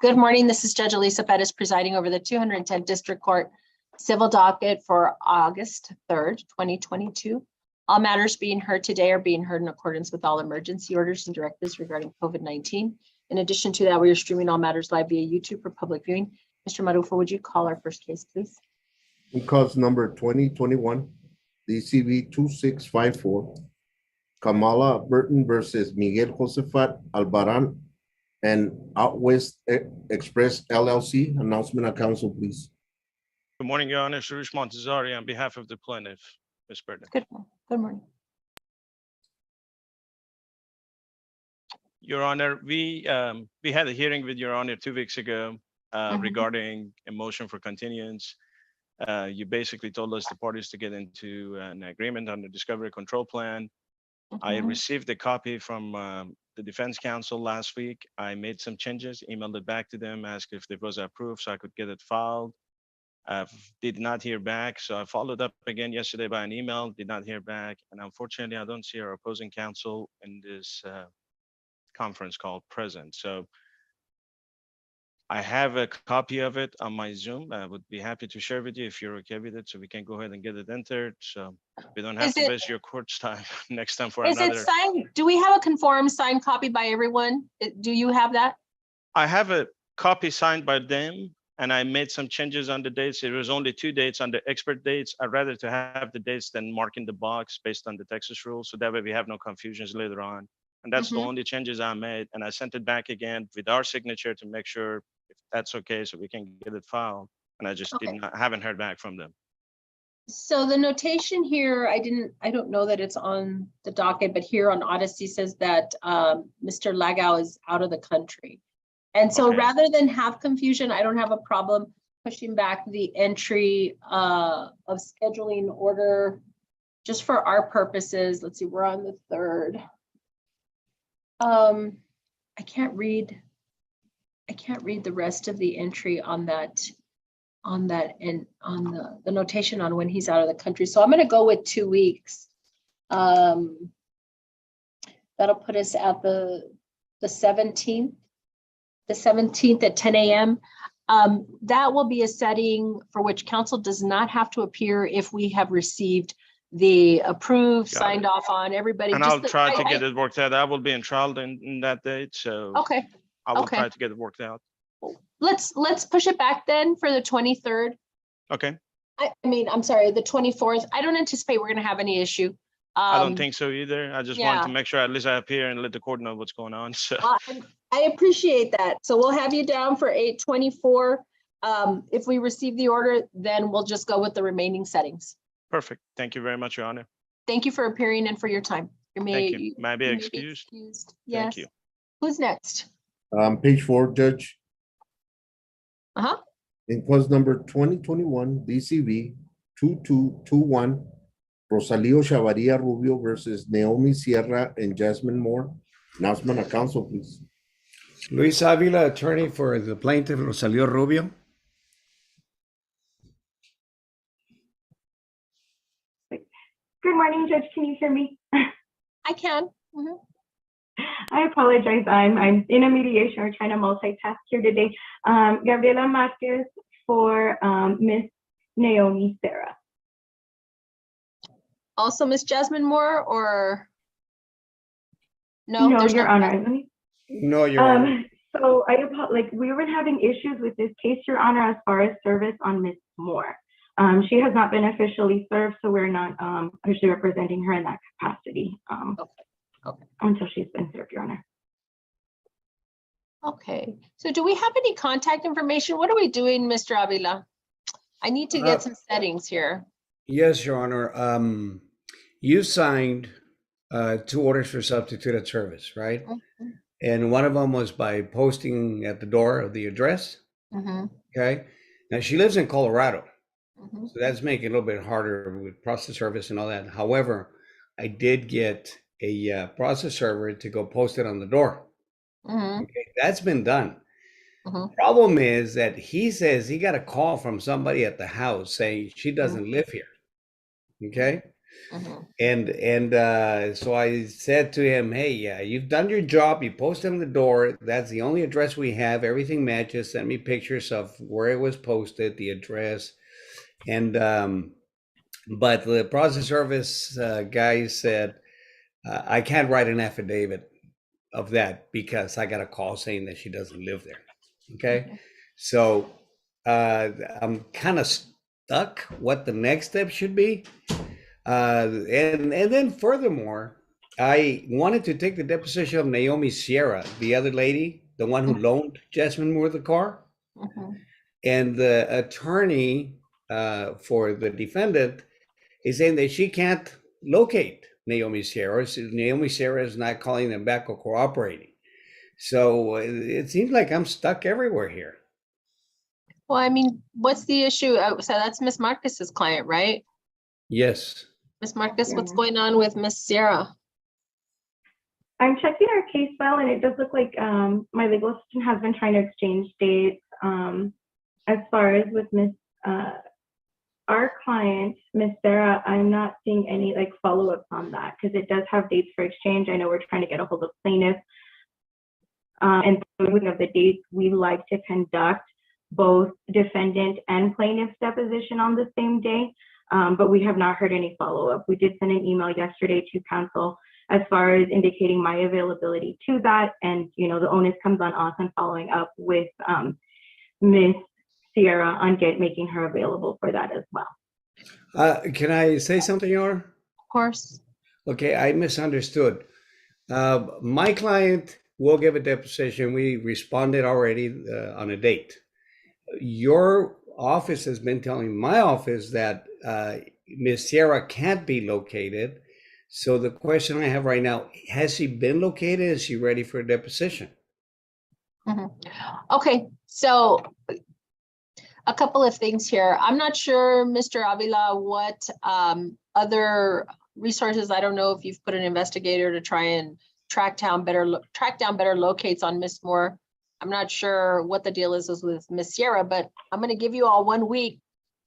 Good morning. This is Judge Alyssa Perez presiding over the 210th District Court Civil Docket for August 3rd, 2022. All matters being heard today are being heard in accordance with all emergency orders and directives regarding COVID-19. In addition to that, we are streaming all matters live via YouTube for public viewing. Mr. Marufo, would you call our first case, please? Cause number 2021 DCV 2654, Kamala Burton versus Miguel Josefat Albaran and Out West Express LLC. Announcement of council, please. Good morning, Your Honor. Suresh Montezari on behalf of the plaintiff, Ms. Burton. Good morning. Your Honor, we had a hearing with Your Honor 2 weeks ago regarding a motion for continuance. You basically told us the parties to get into an agreement on the discovery control plan. I received a copy from the defense counsel last week. I made some changes, emailed it back to them, asked if it was approved so I could get it filed. Did not hear back, so I followed up again yesterday by an email, did not hear back. And unfortunately, I don't see our opposing counsel in this conference call present. So I have a copy of it on my Zoom. I would be happy to share with you if you're okay with it, so we can go ahead and get it entered. So we don't have to waste your court's time next time for another. Is it signed? Do we have a conform signed copy by everyone? Do you have that? I have a copy signed by them, and I made some changes on the dates. It was only 2 dates on the expert dates. I'd rather to have the dates than marking the box based on the Texas rules, so that way we have no confusions later on. And that's the only changes I made. And I sent it back again with our signature to make sure if that's okay, so we can get it filed. And I just haven't heard back from them. So the notation here, I don't know that it's on the docket, but here on Odyssey says that Mr. Lagau is out of the country. And so rather than have confusion, I don't have a problem pushing back the entry of scheduling order just for our purposes. Let's see, we're on the 3rd. I can't read the rest of the entry on that and on the notation on when he's out of the country. So I'm going to go with 2 weeks. That'll put us at the 17th. The 17th at 10 a.m. That will be a setting for which council does not have to appear if we have received the approved, signed off on, everybody. And I'll try to get it worked out. I will be in trial in that date, so I will try to get it worked out. Let's push it back then for the 23rd. Okay. I mean, I'm sorry, the 24th. I don't anticipate we're going to have any issue. I don't think so either. I just wanted to make sure at least I appear and let the court know what's going on. So I appreciate that. So we'll have you down for 8/24. If we receive the order, then we'll just go with the remaining settings. Perfect. Thank you very much, Your Honor. Thank you for appearing and for your time. Thank you. May I be excused? Yes. Thank you. Who's next? Page 4, Judge. Uh-huh. In cause number 2021 DCV 2221, Rosalio Chavarria Rubio versus Naomi Sierra and Jasmine Moore. Announcement of council, please. Luis Avila, attorney for the plaintiff, Rosalio Rubio. Good morning, Judge. Can you hear me? I can. I apologize. I'm in a mediation. We're trying to multitask here today. Gabriela Marquez for Miss Naomi Sierra. Also Miss Jasmine Moore, or no, Your Honor. No, Your Honor. So we were having issues with this case, Your Honor, as far as service on Miss Moore. She has not been officially served, so we're not officially representing her in that capacity until she's been served, Your Honor. Okay. So do we have any contact information? What are we doing, Mr. Avila? I need to get some settings here. Yes, Your Honor. You signed 2 orders for substituted service, right? And one of them was by posting at the door of the address. Okay. Now she lives in Colorado. So that's making it a little bit harder with process service and all that. However, I did get a process server to go post it on the door. Okay, that's been done. Problem is that he says he got a call from somebody at the house saying she doesn't live here. Okay, Mhm. And so I said to him, hey, yeah, you've done your job. You posted on the door. That's the only address we have. Everything matches. Send me pictures of where it was posted, the address. And but the process service guy said, I can't write an affidavit of that because I got a call saying that she doesn't live there. Okay. So I'm kind of stuck what the next step should be. And then furthermore, I wanted to take the deposition of Naomi Sierra, the other lady, the one who loaned Jasmine Moore the car. Mhm. And the attorney for the defendant is saying that she can't locate Naomi Sierra. So Naomi Sierra is not calling them back or cooperating. So it seems like I'm stuck everywhere here. Well, I mean, what's the issue? So that's Miss Marcus's client, right? Yes. Miss Marcus, what's Yeah. going on with Miss Sierra? I'm checking our case file, and it does look like my legal assistant has been trying to exchange dates. As far as with our client, Miss Sarah, I'm not seeing any like follow-ups on that because it does have dates for exchange. I know we're trying to get a hold of plaintiff. And speaking of the dates, we like to conduct both defendant and plaintiff's deposition on the same day, but we have not heard any follow-up. We did send an email yesterday to counsel as far as indicating my availability to that, and the onus comes on us on following up with Miss Sierra on making her available for that as well. Can I say something, Your Honor? Of course. Okay, I misunderstood. My client will give a deposition. We responded already on a date. Your office has been telling my office that Ms. Sierra can't be located. So the question I have right now, has she been located? Is she ready for a deposition? Okay, so a couple of things here. I'm not sure, Mr. Avila, what other resources, I don't know if you've put an investigator to try and track down better locates on Miss Moore. I'm not sure what the deal is with Miss Sierra, but I'm going to give you all 1 week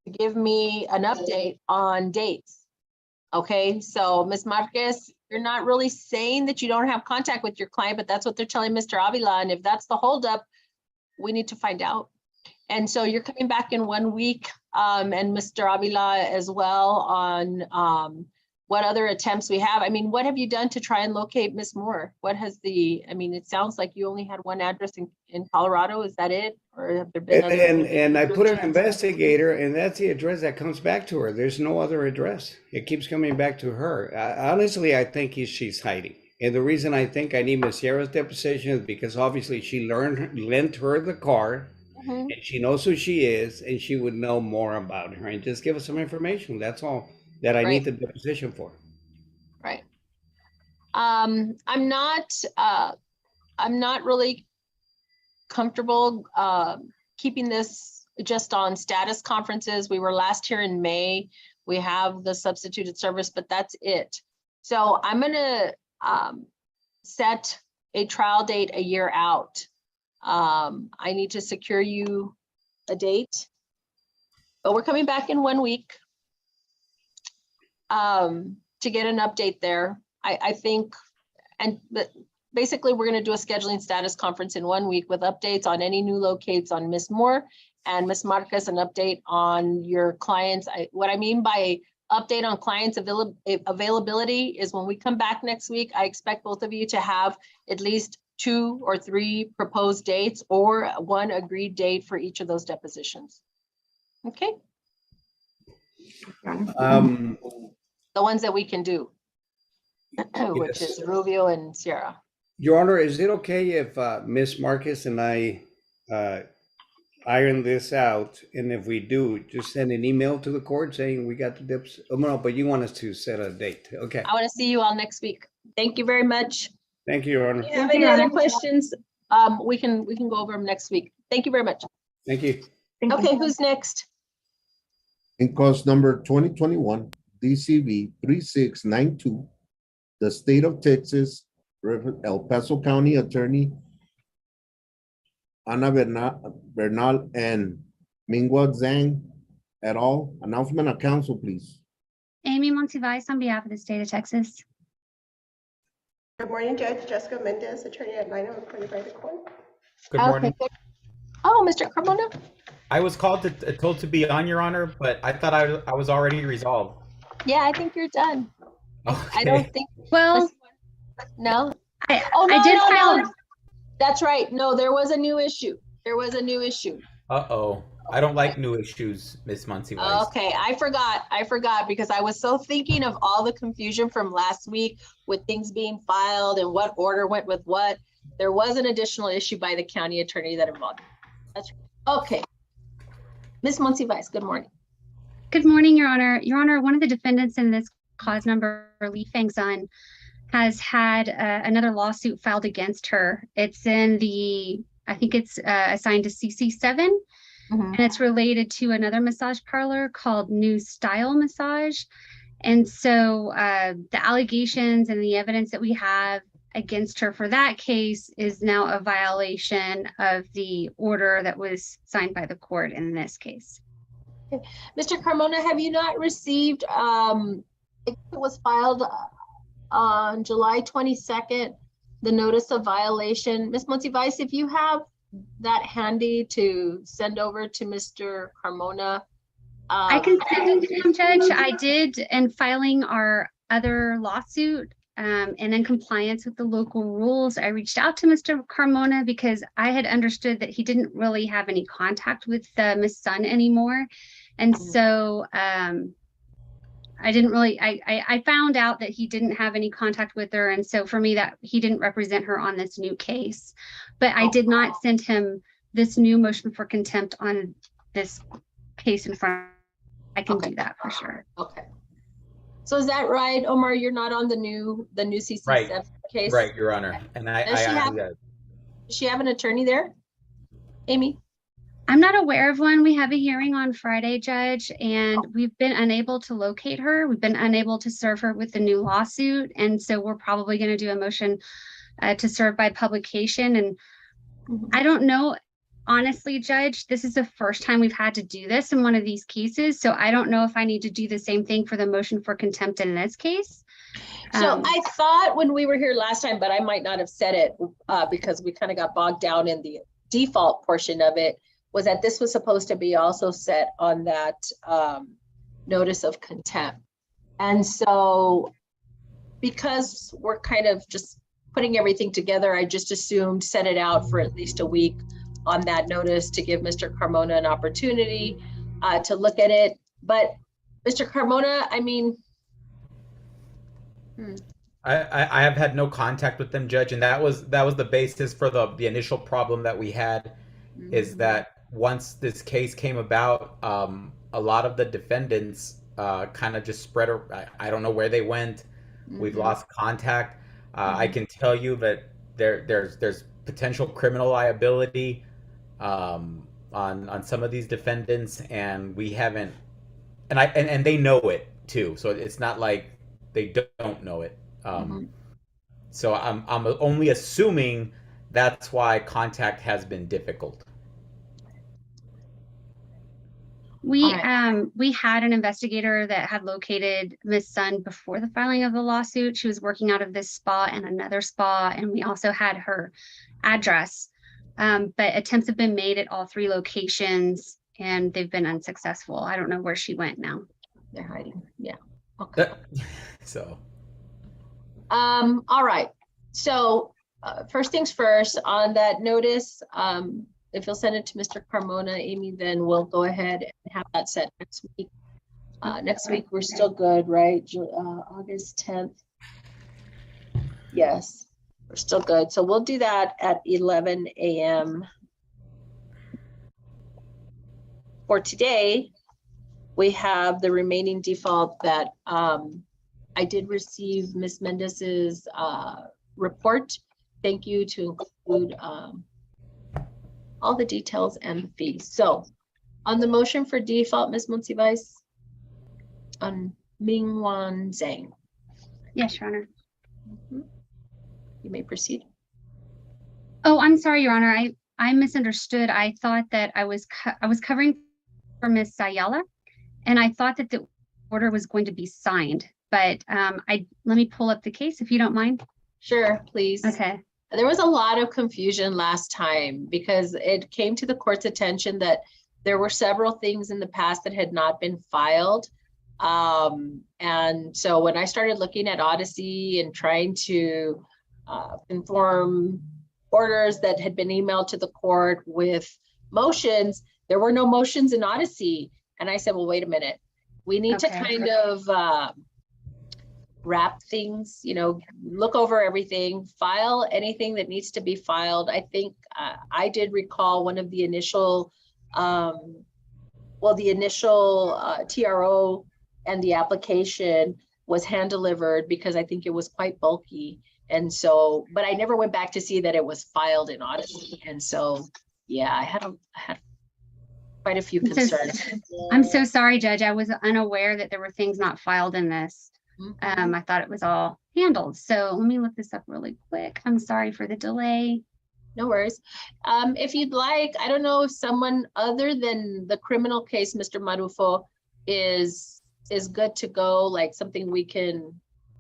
to give me an update on dates. Okay, so Ms. Marquez, you're not really saying that you don't have contact with your client, but that's what they're telling Mr. Avila. And if that's the holdup, we need to find out. And so you're coming back in 1 week, and Mr. Avila as well on what other attempts we have. I mean, what have you done to try and locate Miss Moore? What has it sounds like you only had one address in Colorado. Is that it? Or have there been other? And I put an investigator, and that's the address that comes back to her. There's no other address. It keeps coming back to her. Honestly, I think she's hiding. And the reason I think I need Miss Sierra's deposition is because obviously she lent her the car, and she knows who she is, and she would know more about her. And just give us some information. That's all that I need the deposition for. Right. I'm not really comfortable keeping this just on status conferences. We were last here in May. We have the substituted service, but that's it. So I'm gonna set a trial date a year out. I need to secure you a date, but we're coming back in 1 week to get an update there. I think, but basically we're going to do a scheduling status conference in 1 week with updates on any new locates on Miss Moore and Miss Marcus, an update on your clients. What I mean by update on clients availability is when we come back next week, I expect both of you to have at least 2 or 3 proposed dates or 1 agreed date for each of those depositions. Okay. The ones that we can do, which is Rubio and Sierra. Your Honor, is it okay if Miss Marcus and I iron this out, and if we do, just send an email to the court saying we got the dips? Oh, no, but you want us to set a date? Okay. I want to see you all next week. Thank you very much. Thank you, Your Honor. If you have any other questions, we can go over them next week. Thank you very much. Thank you. Okay, who's next? In cause number 2021 DCV 3692, the state of Texas, El Paso County Attorney Ana Bernal and Mingua Zhang et al. Announcement of counsel, please. Amy Monsiváis on behalf of the state of Texas. Good morning, Judge Jessica Mendez, attorney at Lino, appointed by the court. Good morning. Good. Oh, Mr. Carmona? I was told to be on, Your Honor, but I thought I was already resolved. Yeah, I think you're done. I Okay. don't think, Well, no? I Oh, did no, file. no. That's right. No, there was a new issue. There was a new issue. Uh-oh. I don't like new issues, Ms. Monsiváis. Okay, I forgot because I was so thinking of all the confusion from last week with things being filed and what order went with what. There was an additional issue by the county attorney that involved. That's okay. Ms. Monsiváis, good morning. Good morning, Your Honor. Your Honor, one of the defendants in this cause number, Li Feng Sun, has had another lawsuit filed against her. It's in the, I think it's assigned to CC7, and it's related to another massage parlor called New Style Massage. And so the allegations and the evidence that we have against her for that case is now a violation of the order that was signed by the court in this case. Mr. Carmona, have you not received, it was filed on July 22nd, the notice of violation? Ms. Monsiváis, if you have that handy to send over to Mr. Carmona. I can send it to him, Judge. I did in filing our other lawsuit and in compliance with the local rules. I reached out to Mr. Carmona because I had understood that he didn't really have any contact with Miss Sun anymore. And so I didn't really, I found out that he didn't have any contact with her. And so for me, that he didn't represent her on this new case, but I did not send him this new motion for contempt on this case in front. I can do that for sure. Okay. So is that right, Omar? You're not on the new CC7 case? Right, Your Honor. And Does she have an attorney there? Amy? I'm not aware of one. We have a hearing on Friday, Judge, and we've been unable to locate her. We've been unable to serve her with the new lawsuit. And so we're probably going to do a motion to serve by publication. And I don't know, honestly, Judge, this is the first time we've had to do this in one of these cases. So I don't know if I need to do the same thing for the motion for contempt in this case. So I thought when we were here last time, but I might not have said it because we kind of got bogged down in the default portion of it, was that this was supposed to be also set on that notice of contempt. And so because we're kind of just putting everything together, I just assumed set it out for at least a week on that notice to give Mr. Carmona an opportunity to look at it. But Mr. Carmona, I mean. I have had no contact with them, Judge, and that was the basis for the initial problem that we had, is that once this case came about, a lot of the defendants kind of just spread. I don't know where they went. We've lost contact. I can tell you that there's potential criminal liability on some of these defendants, and we haven't. And they know it too. So it's not like they don't know it. So I'm only assuming that's why contact has been difficult. We had an investigator that had located Miss Sun before the filing of the lawsuit. She was working out of this spa and another spa, and we also had her address. But attempts have been made at all three locations, and they've been unsuccessful. I don't know where she went now. They're hiding. Yeah. Okay. So. All right. So first things first, on that notice, if you'll send it to Mr. Carmona, Amy, then we'll go ahead and have that set next week. Next week, we're still good, right? August 10th. Yes, we're still good. So we'll do that at 11 a.m. For today, we have the remaining default that I did receive Ms. Mendez's report. Thank you to include all the details and the fees. So on the motion for default, Ms. Monsiváis, on Mingwan Zhang. Yes, Your Honor. You may proceed. Oh, I'm sorry, Your Honor. I misunderstood. I thought that I was covering for Ms. Sayala, and I thought that order was going to be signed, but let me pull up the case if you don't mind. Sure, please. Okay. There was a lot of confusion last time because it came to the court's attention that there were several things in the past that had not been filed. And so when I started looking at Odyssey and trying to conform orders that had been emailed to the court with motions, there were no motions in Odyssey. And I said, well, wait a minute. We need to kind of wrap things, look over everything, file anything that needs to be filed. I think I did recall one of the initial, the initial TRO and the application was hand delivered because I think it was quite bulky. And so, but I never went back to see that it was filed in Odyssey. And so, yeah, I had quite a few concerns. I'm so sorry, Judge. I was unaware that there were things not filed in this. I thought it was all handled. So let me look this up really quick. I'm sorry for the delay. No worries. If you'd like, I don't know if someone other than the criminal case, Mr. Marufo, is good to go, like something we can,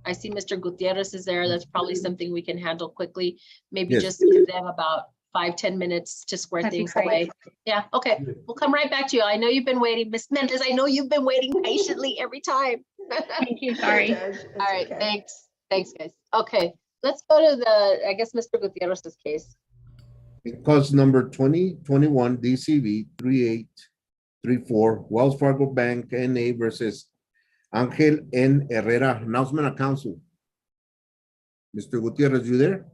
I see Mr. Gutierrez is there. That's probably something we can handle quickly. Maybe Yes. just give them about 5-10 minutes to square That'd be things great. away. Yeah, okay. We'll come right back to you. I know you've been waiting. Ms. Mendez, I know you've been waiting patiently every time. Thank you. Sorry. Judge, it's All right, okay. thanks. Thanks, guys. Okay, let's go to the, I guess, Mr. Gutierrez's case. Cause number 2021 DCV 3834 Wells Fargo Bank NA versus Angel N. Herrera, announcement of council. Mr. Gutierrez, you there?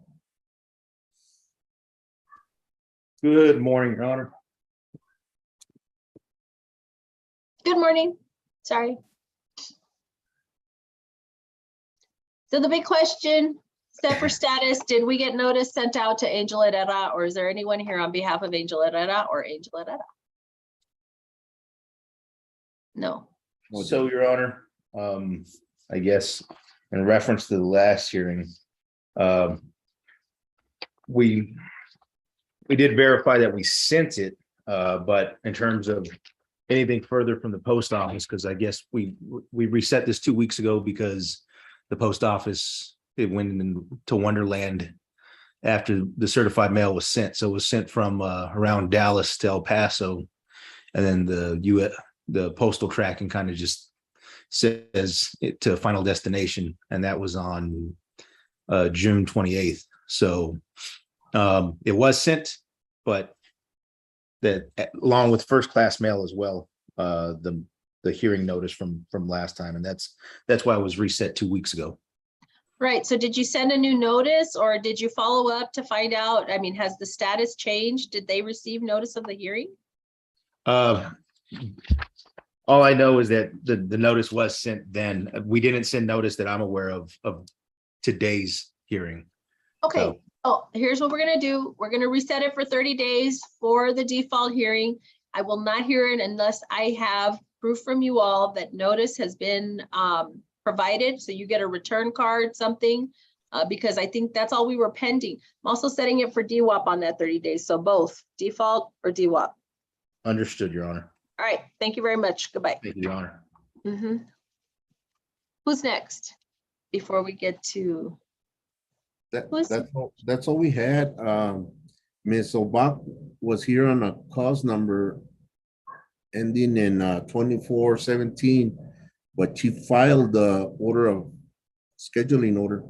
Good morning, Your Honor. Good morning. Sorry. So the big question, set for status, did we get notice sent out to Angel Herrera, or is there anyone here on behalf of Angel Herrera or Angel Herrera? No. So, Your Honor, I guess in reference to the last hearing, we did verify that we sent it, but in terms of anything further from the post office, because I guess we reset this 2 weeks ago because the post office, it went into Wonderland after the certified mail was sent. So it was sent from around Dallas to El Paso, and then the postal tracking kind of just says it to final destination, and that was on June 28th. So it was sent, but that along with first class mail as well, the hearing notice from last time, and that's why it was reset 2 weeks ago. Right, so did you send a new notice or did you follow up to find out? I mean, has the status changed? Did they receive notice of the hearing? All I know is that the notice was sent then. We didn't send notice that I'm aware of today's hearing. Okay, So- oh, here's what we're gonna do. We're gonna reset it for 30 days for the default hearing. I will not hear it unless I have proof from you all that notice has been provided. So you get a return card, something, because I think that's all we were pending. I'm also setting it for DWAP on that 30 days. So both default or DWAP. Understood, Your Honor. All right, thank you very much. Goodbye. Thank you, Your Honor. Who's next? Before we get to, That's all we had. Ms. Obak was here on a cause number ending in 2417, but she filed the order of scheduling order.